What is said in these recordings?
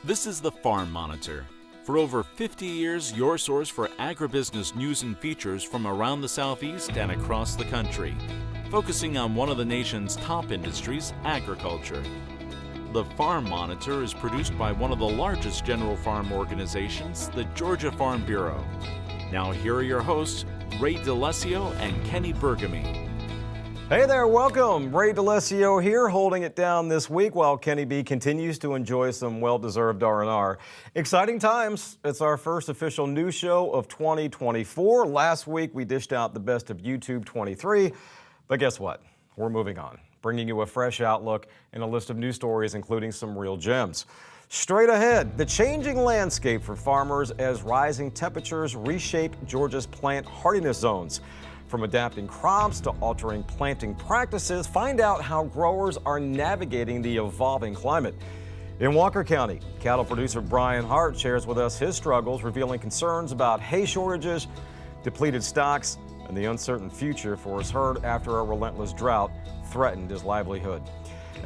This is the Farm Monitor. For over 50 years, your source for agribusiness news and features from around the Southeast and across the country, focusing on one of the nation's top industries, agriculture. The Farm Monitor is produced by one of the largest general farm organizations, the Georgia Farm Bureau. Now here are your hosts, Ray DeLessio and Kenny Bergamy. Hey there, welcome. Ray DeLessio here, holding it down this week while Kenny B continues to enjoy some well-deserved R&R. Exciting times. It's our first official news show of 2024. Last week we dished out the best of YouTube 23, but guess what? We're moving on, bringing you a fresh outlook and a list of news stories, including some real gems. Straight ahead, the changing landscape for farmers as rising temperatures reshape Georgia's plant hardiness zones. From adapting crops to altering planting practices, find out how growers are navigating the evolving climate. In Walker County, cattle producer Brian Hart shares with us his struggles, revealing concerns about hay shortages, depleted stocks, and the uncertain future for his herd after a relentless drought threatened his livelihood.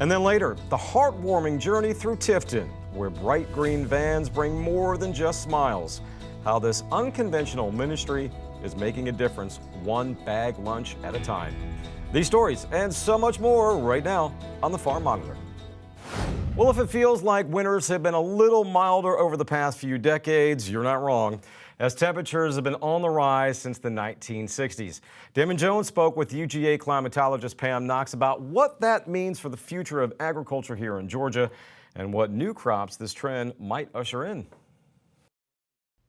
And then later, the heartwarming journey through Tifton, where bright green vans bring more than just smiles. How this unconventional ministry is making a difference, one bag lunch at a time. These stories and so much more right now on the Farm Monitor. Well, if it feels like winters have been a little milder over the past few decades, you're not wrong, as temperatures have been on the rise since the 1960s. Damon Jones spoke with UGA climatologist Pam Knox about what that means for the future of agriculture here in Georgia and what new crops this trend might usher in.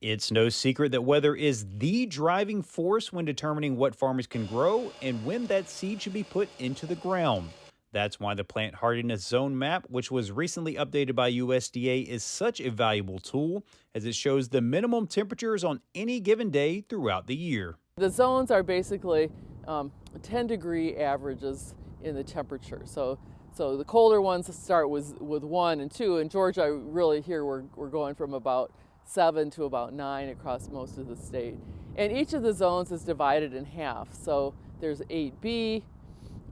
It's no secret that weather is the driving force when determining what farmers can grow and when that seed should be put into the ground. That's why the Plant Hardiness Zone Map, which was recently updated by USDA, is such a valuable tool as it shows the minimum temperatures on any given day throughout the year. The zones are basically 10-degree averages in the temperature. So the colder ones start with 1 and 2. In Georgia, really here we're going from about 7 to about 9 across most of the state. And each of the zones is divided in half. So there's 8B,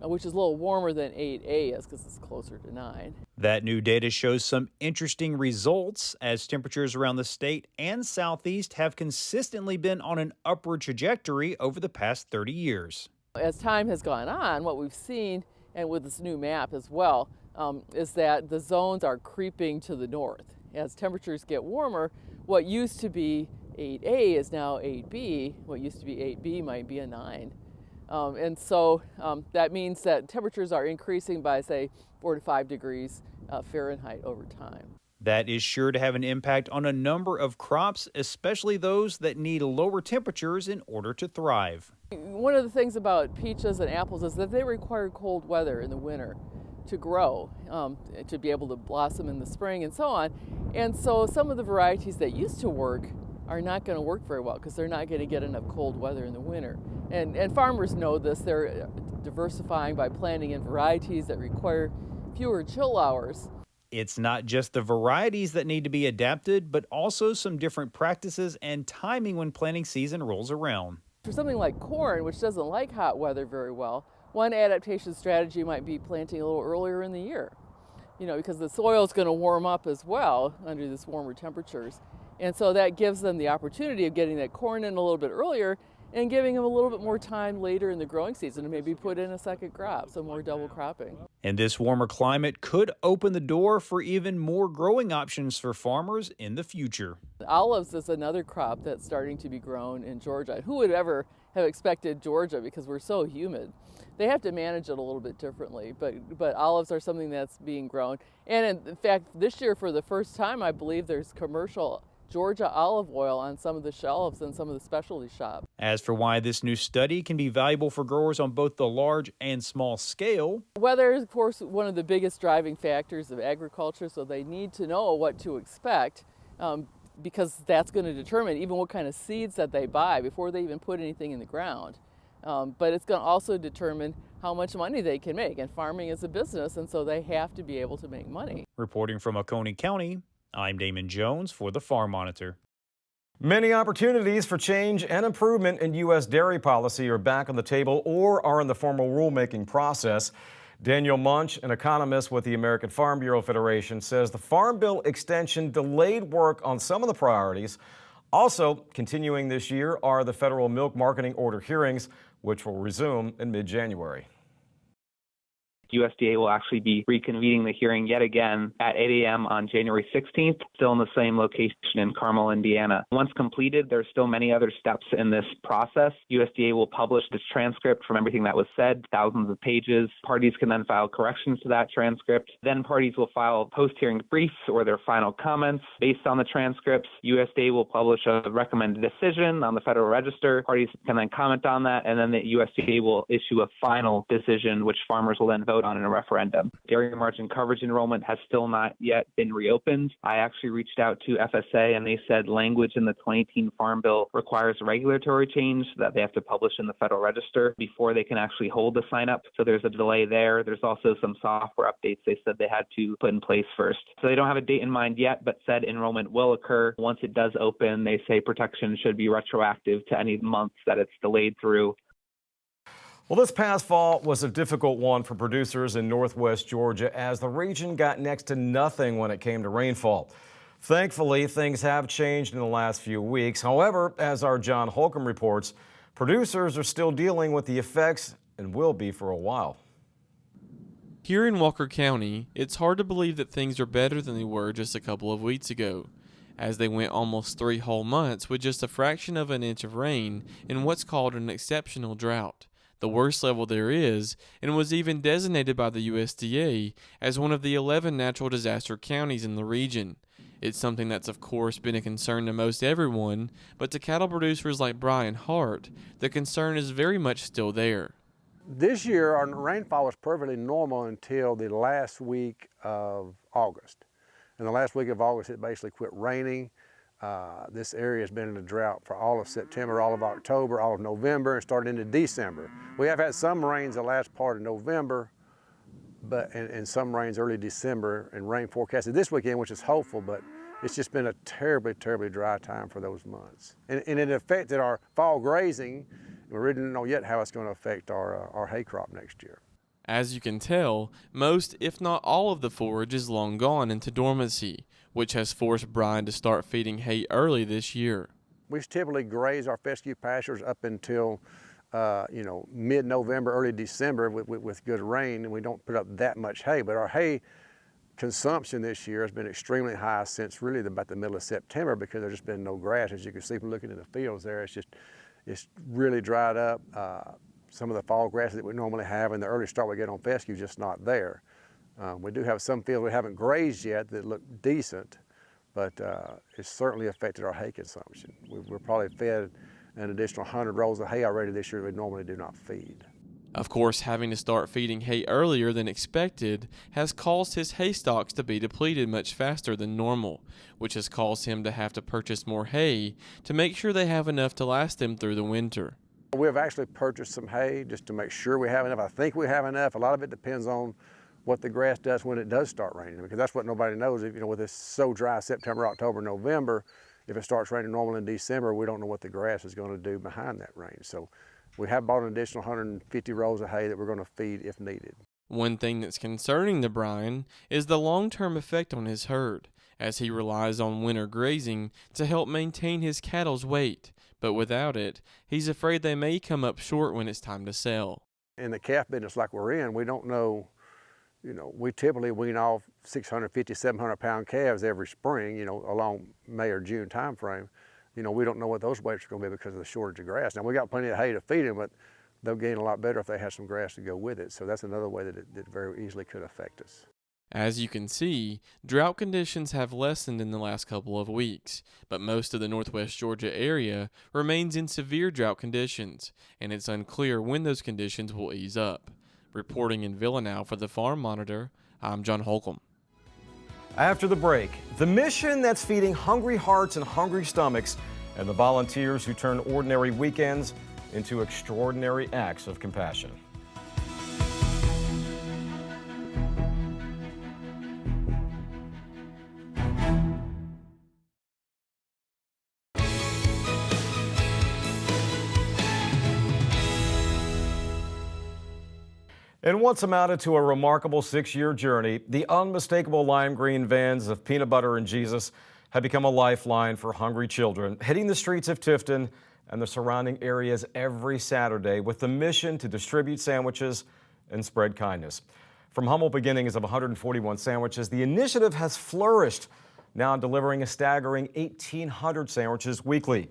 which is a little warmer than 8A is because it's closer to 9. That new data shows some interesting results as temperatures around the state and southeast have consistently been on an upward trajectory over the past 30 years. As time has gone on, what we've seen, and with this new map as well, is that the zones are creeping to the north. As temperatures get warmer, what used to be 8A is now 8B. What used to be 8B might be a 9. And so that means that temperatures are increasing by, say, 4 to 5 degrees Fahrenheit over time. That is sure to have an impact on a number of crops, especially those that need lower temperatures in order to thrive. One of the things about peaches and apples is that they require cold weather in the winter to grow, to be able to blossom in the spring and so on. And so some of the varieties that used to work are not going to work very well because they're not going to get enough cold weather in the winter. And farmers know this. They're diversifying by planting in varieties that require fewer chill hours. It's not just the varieties that need to be adapted, but also some different practices and timing when planting season rolls around. For something like corn, which doesn't like hot weather very well, one adaptation strategy might be planting a little earlier in the year, because the soil is going to warm up as well under these warmer temperatures. And so that gives them the opportunity of getting that corn in a little bit earlier and giving them a little bit more time later in the growing season to maybe put in a second crop, so more double cropping. And this warmer climate could open the door for even more growing options for farmers in the future. Olives is another crop that's starting to be grown in Georgia. Who would ever have expected Georgia, because we're so humid? They have to manage it a little bit differently, but olives are something that's being grown. And in fact, this year for the first time, I believe there's commercial Georgia olive oil on some of the shelves in some of the specialty shops. As for why this new study can be valuable for growers on both the large and small scale. Weather is, of course, one of the biggest driving factors of agriculture, so they need to know what to expect because that's going to determine even what kind of seeds that they buy before they even put anything in the ground. But it's going to also determine how much money they can make. And farming is a business, and so they have to be able to make money. Reporting from Oconee County, I'm Damon Jones for the Farm Monitor. Many opportunities for change and improvement in U.S. dairy policy are back on the table or are in the formal rulemaking process. Daniel Munch, an economist with the American Farm Bureau Federation, says the Farm Bill extension delayed work on some of the priorities. Also continuing this year are the federal milk marketing order hearings, which will resume in mid-January. USDA will actually be reconvening the hearing yet again at 8 a.m. on January 16th, still in the same location in Carmel, Indiana. Once completed, there's still many other steps in this process. USDA will publish this transcript from everything that was said, thousands of pages. Parties can then file corrections to that transcript. Then parties will file post-hearing briefs or their final comments based on the transcripts. USDA will publish a recommended decision on the Federal Register. Parties can then comment on that, and then the USDA will issue a final decision, which farmers will then vote on in a referendum. Dairy margin coverage enrollment has still not yet been reopened. I actually reached out to FSA and they said language in the 2018 Farm Bill requires regulatory change that they have to publish in the Federal Register before they can actually hold the sign up. So there's a delay there. There's also some software updates they said they had to put in place first. So they don't have a date in mind yet, but said enrollment will occur. Once it does open, they say protection should be retroactive to any months that it's delayed through. Well, this past fall was a difficult one for producers in northwest Georgia as the region got next to nothing when it came to rainfall. Thankfully, things have changed in the last few weeks. However, as our John Holcomb reports, producers are still dealing with the effects and will be for a while. Here in Walker County, it's hard to believe that things are better than they were just a couple of weeks ago, as they went almost 3 whole months with just a fraction of an inch of rain in what's called an exceptional drought, the worst level there is, and was even designated by the USDA as one of the 11 natural disaster counties in the region. It's something that's of course been a concern to most everyone, but to cattle producers like Brian Hart, the concern is very much still there. This year our rainfall was perfectly normal until the last week of August. In the last week of August it basically quit raining. This area has been in a drought for all of September, all of October, all of November, and started into December. We have had some rains the last part of November, and some rains early December, and rain forecasted this weekend, which is hopeful, but it's just been a terribly, terribly dry time for those months. And it affected our fall grazing. We really don't know yet how it's going to affect our hay crop next year. As you can tell, most, if not all of the forage is long gone into dormancy, which has forced Brian to start feeding hay early this year. We typically graze our fescue pastures up until mid-November, early December with good rain, and we don't put up that much hay. But our hay consumption this year has been extremely high since really about the middle of September because there's just been no grass. As you can see from looking in the fields there, it's really dried up. Some of the fall grasses that we normally have in the early start we get on fescue just not there. We do have some fields we haven't grazed yet that look decent, but it's certainly affected our hay consumption. We're probably fed an additional 100 rows of hay already this year that we normally do not feed. Of course, having to start feeding hay earlier than expected has caused his hay stocks to be depleted much faster than normal, which has caused him to have to purchase more hay to make sure they have enough to last him through the winter. We have actually purchased some hay just to make sure we have enough. I think we have enough. A lot of it depends on what the grass does when it does start raining, because that's what nobody knows. With this so dry September, October, November, if it starts raining normal in December, we don't know what the grass is going to do behind that rain. So we have bought an additional 150 rows of hay that we're going to feed if needed. One thing that's concerning to Brian is the long-term effect on his herd, as he relies on winter grazing to help maintain his cattle's weight. But without it, he's afraid they may come up short when it's time to sell. In the calf business like we're in, we don't know, we typically wean off 650, 700 pound calves every spring, along May or June time frame. We don't know what those weights are going to be because of the shortage of grass. Now, we got plenty of hay to feed them, but they'll gain a lot better if they have some grass to go with it. So that's another way that it very easily could affect us. As you can see, drought conditions have lessened in the last couple of weeks, but most of the northwest Georgia area remains in severe drought conditions, and it's unclear when those conditions will ease up. Reporting in Villanelle for the Farm Monitor, I'm John Holcomb. After the break, the mission that's feeding hungry hearts and hungry stomachs, and the volunteers who turn ordinary weekends into extraordinary acts of compassion. In what's amounted to a remarkable 6-year journey, the unmistakable lime green vans of Peanut Butter and Jesus have become a lifeline for hungry children, hitting the streets of Tifton and the surrounding areas every Saturday with the mission to distribute sandwiches and spread kindness. From humble beginnings of 141 sandwiches, the initiative has flourished, now delivering a staggering 1,800 sandwiches weekly.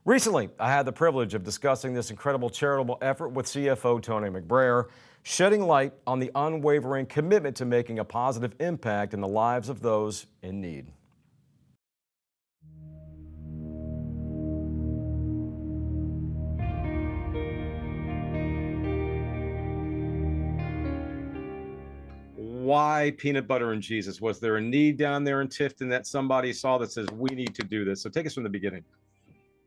Recently, I had the privilege of discussing this incredible charitable effort with CFO Tony McBrayer, shedding light on the unwavering commitment to making a positive impact in the lives of those in need. Why Peanut Butter and Jesus? Was there a need down there in Tifton that somebody saw that says, we need to do this? So take us from the beginning.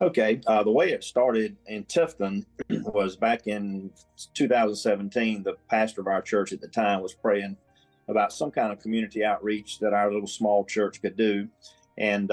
Okay, the way it started in Tifton was back in 2017. The pastor of our church at the time was praying about some kind of community outreach that our little small church could do. And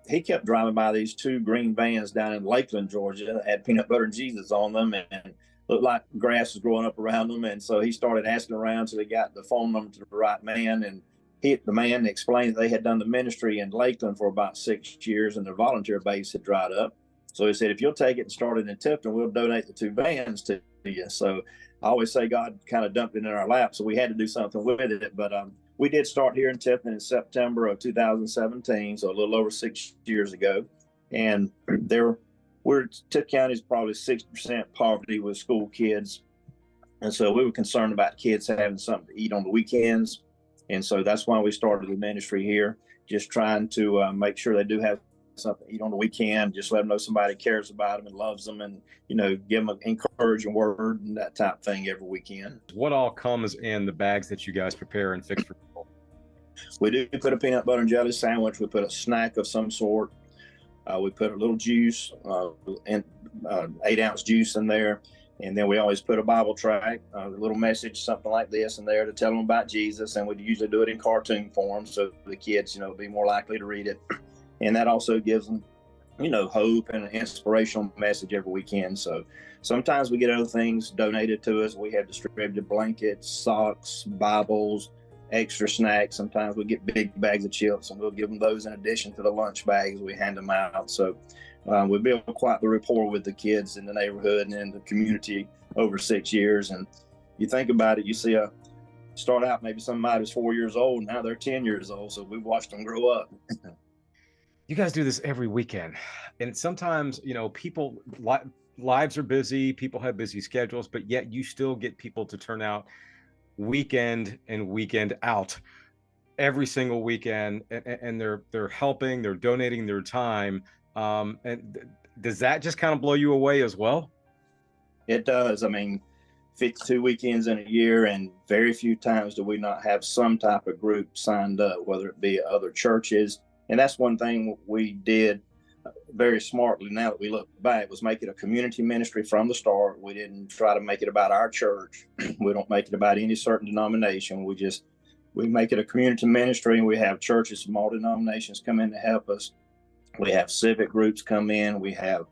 he kept driving by these 2 green vans down in Lakeland, Georgia, that had Peanut Butter and Jesus on them and looked like grass was growing up around them. And so he started asking around till he got the phone number to the right man. And the man explained that they had done the ministry in Lakeland for about 6 years and their volunteer base had dried up. So he said, if you'll take it and start it in Tifton, we'll donate the 2 vans to you. So I always say God kind of dumped it in our lap, so we had to do something with it. But we did start here in Tifton in September of 2017, so a little over 6 years ago. And Tifton County is probably 60% poverty with school kids. And so we were concerned about kids having something to eat on the weekends. And so that's why we started the ministry here, just trying to make sure they do have something to eat on the weekend, just let them know somebody cares about them and loves them, and give them an encouraging word and that type of thing every weekend. What all comes in the bags that you guys prepare and fix for people? We do put a peanut butter and jelly sandwich. We put a snack of some sort. We put a little juice, and 8-ounce juice in there. And then we always put a Bible tract, a little message, something like this in there to tell them about Jesus. And we usually do it in cartoon form so the kids, be more likely to read it. And that also gives them, hope and an inspirational message every weekend. So sometimes we get other things donated to us. We have distributed blankets, socks, Bibles, extra snacks. Sometimes we get big bags of chips and we'll give them those in addition to the lunch bags. We hand them out. So we built quite the rapport with the kids in the neighborhood and in the community over 6 years. And you think about it, you see start out maybe somebody was 4 years old. Now they're 10 years old. So we've watched them grow up. You guys do this every weekend, and sometimes, people lives are busy, people have busy schedules, but yet you still get people to turn out weekend and weekend out every single weekend, and they're helping, they're donating their time. And does that just kind of blow you away as well? It does. 52 weekends in a year, and very few times do we not have some type of group signed up, whether it be other churches. And that's one thing we did very smartly now that we look back, was make it a community ministry from the start. We didn't try to make it about our church. We don't make it about any certain denomination. We make it a community ministry, and we have churches from all denominations come in to help us. We have civic groups come in. We have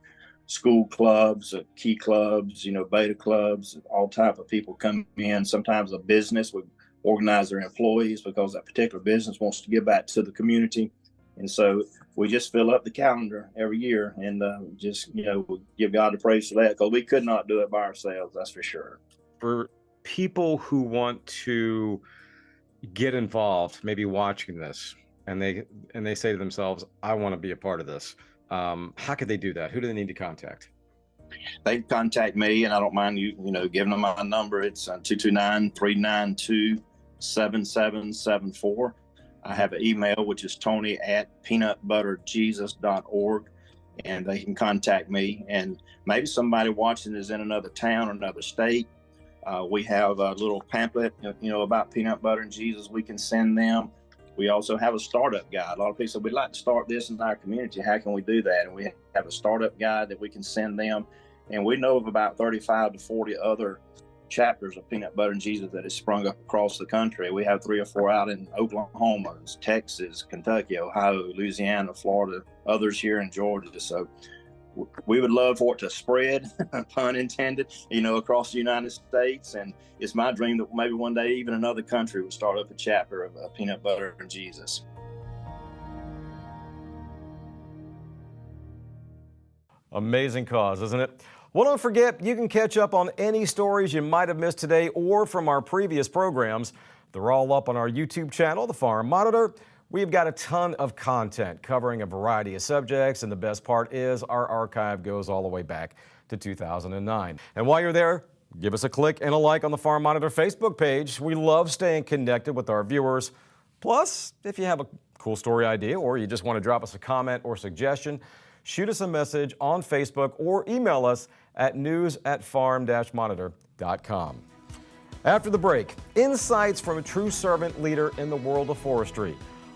school clubs, key clubs, beta clubs, all type of people come in. Sometimes a business would organize their employees because that particular business wants to give back to the community. And so we just fill up the calendar every year, and we give God the praise for that, because we could not do it by ourselves, that's for sure. For people who want to get involved, maybe watching this, and they say to themselves, I want to be a part of this, how could they do that? Who do they need to contact? They contact me, and I don't mind giving them my number. It's 229-392-7774. I have an email, which is tony@peanutbutterjesus.org, and they can contact me. And maybe somebody watching is in another town or another state. We have a little pamphlet, about peanut butter and Jesus we can send them. We also have a startup guide. A lot of people say, we'd like to start this in our community. How can we do that? And we have a startup guide that we can send them. And we know of about 35 to 40 other chapters of Peanut Butter and Jesus that has sprung up across the country. We have 3 or 4 out in Oklahoma, Texas, Kentucky, Ohio, Louisiana, Florida, others here in Georgia. So we would love for it to spread, pun intended, across the United States. And it's my dream that maybe one day even another country would start up a chapter of peanut butter and Jesus. Amazing cause, isn't it? Well, don't forget, you can catch up on any stories you might have missed today or from our previous programs. They're all up on our YouTube channel, The Farm Monitor. We've got a ton of content covering a variety of subjects, and the best part is our archive goes all the way back to 2009. And while you're there, give us a click and a like on the Farm Monitor Facebook page. We love staying connected with our viewers. Plus, if you have a cool story idea or you just want to drop us a comment or suggestion, shoot us a message on Facebook or email us at news@farm-monitor.com. After the break, insights from a true servant leader in the world of forestry.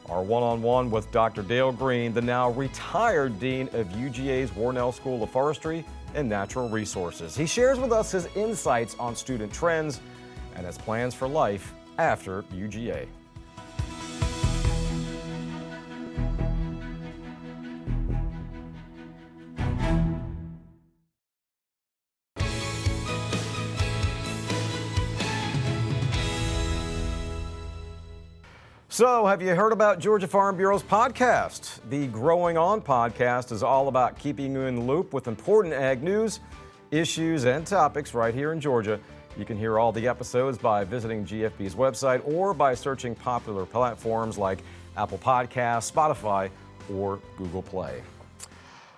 Our one-on-one with Dr. Dale Green, the now retired Dean of UGA's Warnell School of Forestry and Natural Resources. He shares with us his insights on student trends and his plans for life after UGA. So, have you heard about Georgia Farm Bureau's podcast? The Growing On podcast is all about keeping you in the loop with important ag news, issues, and topics right here in Georgia. You can hear all the episodes by visiting GFB's website or by searching popular platforms like Apple Podcasts, Spotify, or Google Play.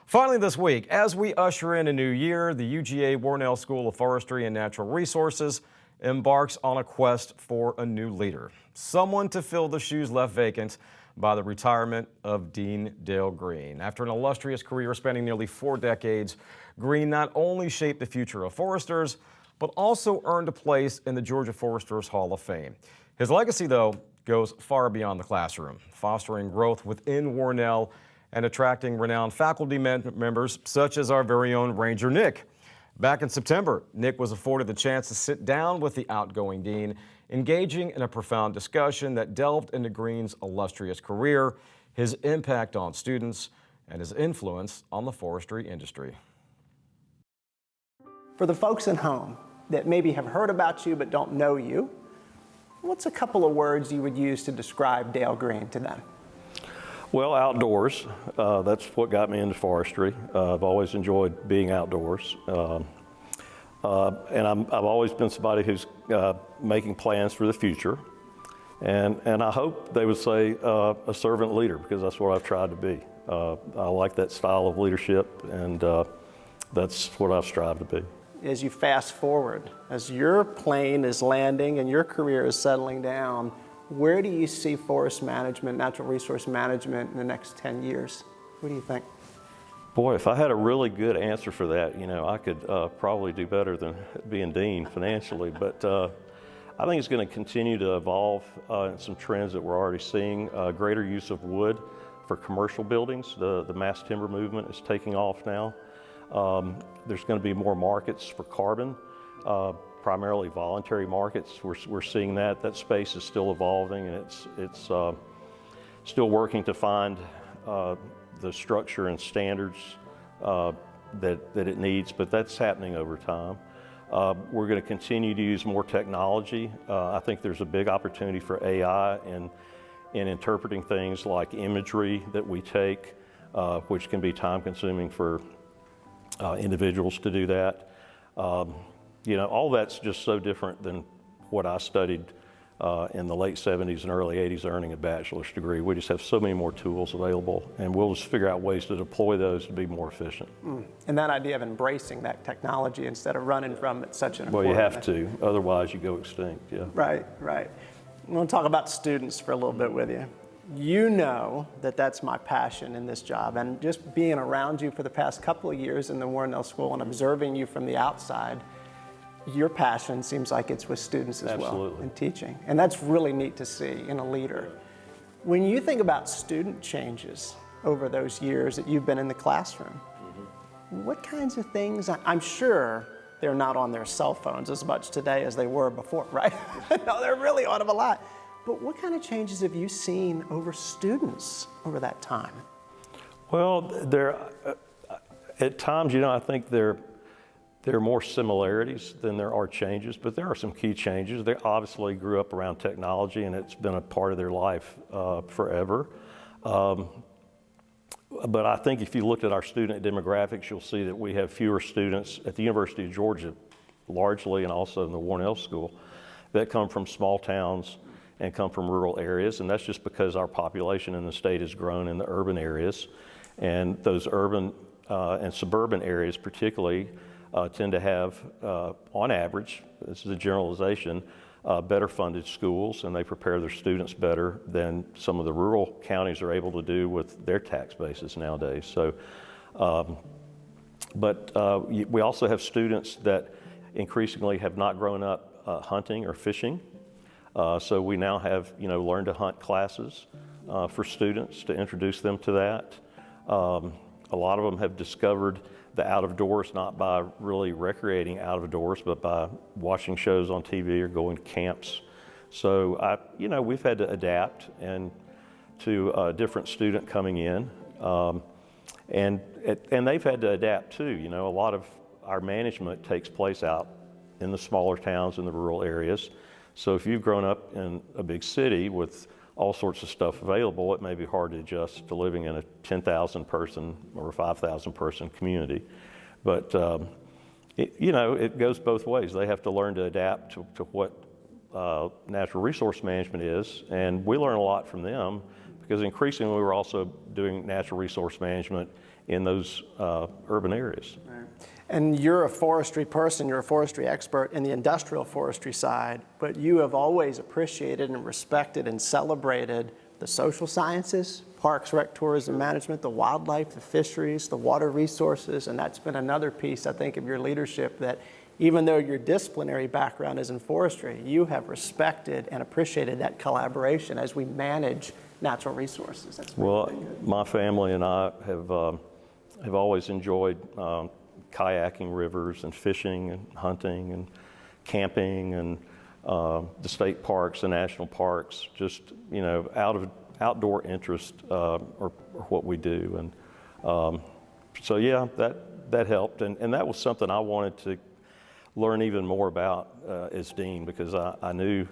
Finally this week, as we usher in a new year, the UGA Warnell School of Forestry and Natural Resources embarks on a quest for a new leader, someone to fill the shoes left vacant by the retirement of Dean Dale Green. After an illustrious career spanning nearly 4 decades, Green not only shaped the future of foresters, but also earned a place in the Georgia Foresters Hall of Fame. His legacy, though, goes far beyond the classroom, fostering growth within Warnell and attracting renowned faculty members such as our very own Ranger Nick. Back in September, Nick was afforded the chance to sit down with the outgoing dean, engaging in a profound discussion that delved into Green's illustrious career, his impact on students, and his influence on the forestry industry. For the folks at home that maybe have heard about you but don't know you, what's a couple of words you would use to describe Dale Green to them? Well, outdoors. That's what got me into forestry. I've always enjoyed being outdoors. And I've always been somebody who's making plans for the future. And I hope they would say a servant leader, because that's what I've tried to be. I like that style of leadership, and that's what I've strived to be. As you fast forward, as your plane is landing and your career is settling down, where do you see forest management, natural resource management in the next 10 years? What do you think? Boy, if I had a really good answer for that, I could probably do better than being dean financially. But I think it's going to continue to evolve in some trends that we're already seeing. Greater use of wood for commercial buildings. The mass timber movement is taking off now. There's going to be more markets for carbon. Primarily voluntary markets. We're seeing that space is still evolving, and it's still working to find the structure and standards that it needs, but that's happening over time. We're going to continue to use more technology. I think there's a big opportunity for AI in interpreting things like imagery that we take, which can be time consuming for individuals to do that. All that's just so different than what I studied in the late 70s and early 80s earning a bachelor's degree. We just have so many more tools available, and we'll just figure out ways to deploy those to be more efficient. And that idea of embracing that technology instead of running from it, such an important Well, you have to, otherwise you go extinct, yeah. Right. I want to talk about students for a little bit with you. You know that that's my passion in this job, and just being around you for the past couple of years in the Warnell School and observing you from the outside, your passion seems like it's with students as Absolutely. well, and teaching. And that's really neat to see in a leader. When you think about student changes over those years that you've been in the classroom, what kinds of things, I'm sure they're not on their cell phones as much today as they were before, right? No, they're really on them a lot. But what kind of changes have you seen over students over that time? Well, At times, I think there are more similarities than there are changes, but there are some key changes. They obviously grew up around technology, and it's been a part of their life forever. But I think if you looked at our student demographics, you'll see that we have fewer students at the University of Georgia, largely, and also in the Warnell School, that come from small towns and come from rural areas, and that's just because our population in the state has grown in the urban areas, and those urban and suburban areas particularly tend to have, on average, this is a generalization, better funded schools, and they prepare their students better than some of the rural counties are able to do with their tax bases nowadays. So, we also have students that increasingly have not grown up hunting or fishing. So we now have, learn to hunt classes for students to introduce them to that. A lot of them have discovered the out of doors, not by really recreating out of doors, but by watching shows on TV or going to camps. So we've had to adapt and to a different student coming in, and they've had to adapt too. A lot of our management takes place out in the smaller towns in the rural areas. So if you've grown up in a big city with all sorts of stuff available, it may be hard to adjust to living in a 10,000 person or a 5,000 person community. But it goes both ways. They have to learn to adapt to what natural resource management is, and we learn a lot from them because increasingly we're also doing natural resource management in those urban areas. Right. And you're a forestry person, you're a forestry expert in the industrial forestry side, but you have always appreciated and respected and celebrated the social sciences, parks, rec, tourism management, the wildlife, the fisheries, the water resources, and that's been another piece, I think, of your leadership that even though your disciplinary background is in forestry, you have respected and appreciated that collaboration as we manage natural resources. That's well, my family and I have always enjoyed kayaking rivers and fishing and hunting and camping and the state parks and national parks, just, outdoor interest are what we do. And so, yeah, that helped. And that was something I wanted to learn even more about as dean, because I knew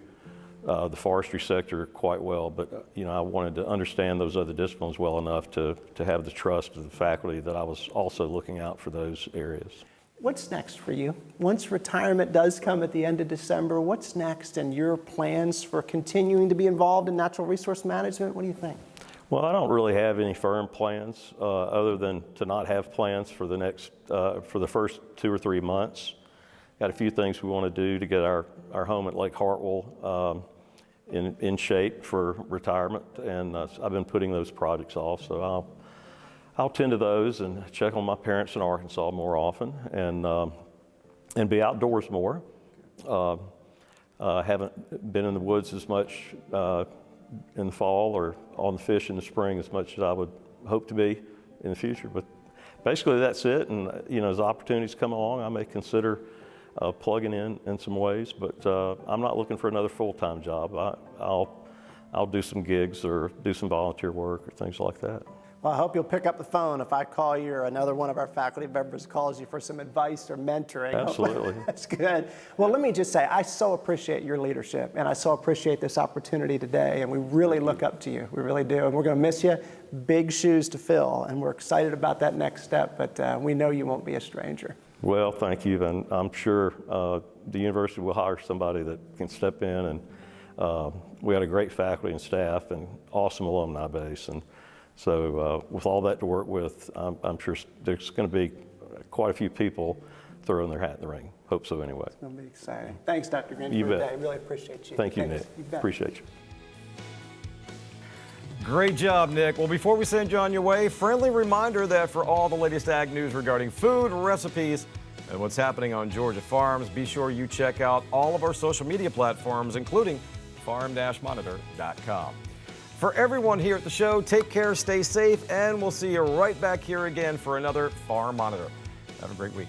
the forestry sector quite well, but I wanted to understand those other disciplines well enough to have the trust of the faculty that I was also looking out for those areas. What's next for you? Once retirement does come at the end of December, what's next and your plans for continuing to be involved in natural resource management? What do you think? Well, I don't really have any firm plans other than to not have plans for the next, for the first 2 or 3 months. Got a few things we want to do to get our home at Lake Hartwell in shape for retirement, and I've been putting those projects off, so I'll tend to those and check on my parents in Arkansas more often, and be outdoors more. Haven't been in the woods as much in the fall or on the fish in the spring as much as I would hope to be in the future, but basically that's it. And as opportunities come along, I may consider plugging in some ways, but I'm not looking for another full-time job. I'll do some gigs or do some volunteer work or things like that. Well, I hope you'll pick up the phone if I call you or another one of our faculty members calls you for some advice or mentoring. Absolutely. That's good. Well, let me just say, I so appreciate your leadership, and I so appreciate this opportunity today, and we really look up to you. We really do, and we're going to miss you. Big shoes to fill, and we're excited about that next step, but we know you won't be a stranger. Well, thank you, and I'm sure the university will hire somebody that can step in, and we had a great faculty and staff and awesome alumni base, and so with all that to work with, I'm sure there's going to be quite a few people throwing their hat in the ring. Hope so anyway. It's going to be exciting. Thanks, Dr. Green, you for bet. today. Really appreciate you. Thank you, Thanks. Nick. Appreciate you. Great job, Nick. Well, before we send you on your way, friendly reminder that for all the latest ag news regarding food, recipes, and what's happening on Georgia farms, be sure you check out all of our social media platforms, including farm-monitor.com. For everyone here at the show, take care, stay safe, and we'll see you right back here again for another Farm Monitor. Have a great week.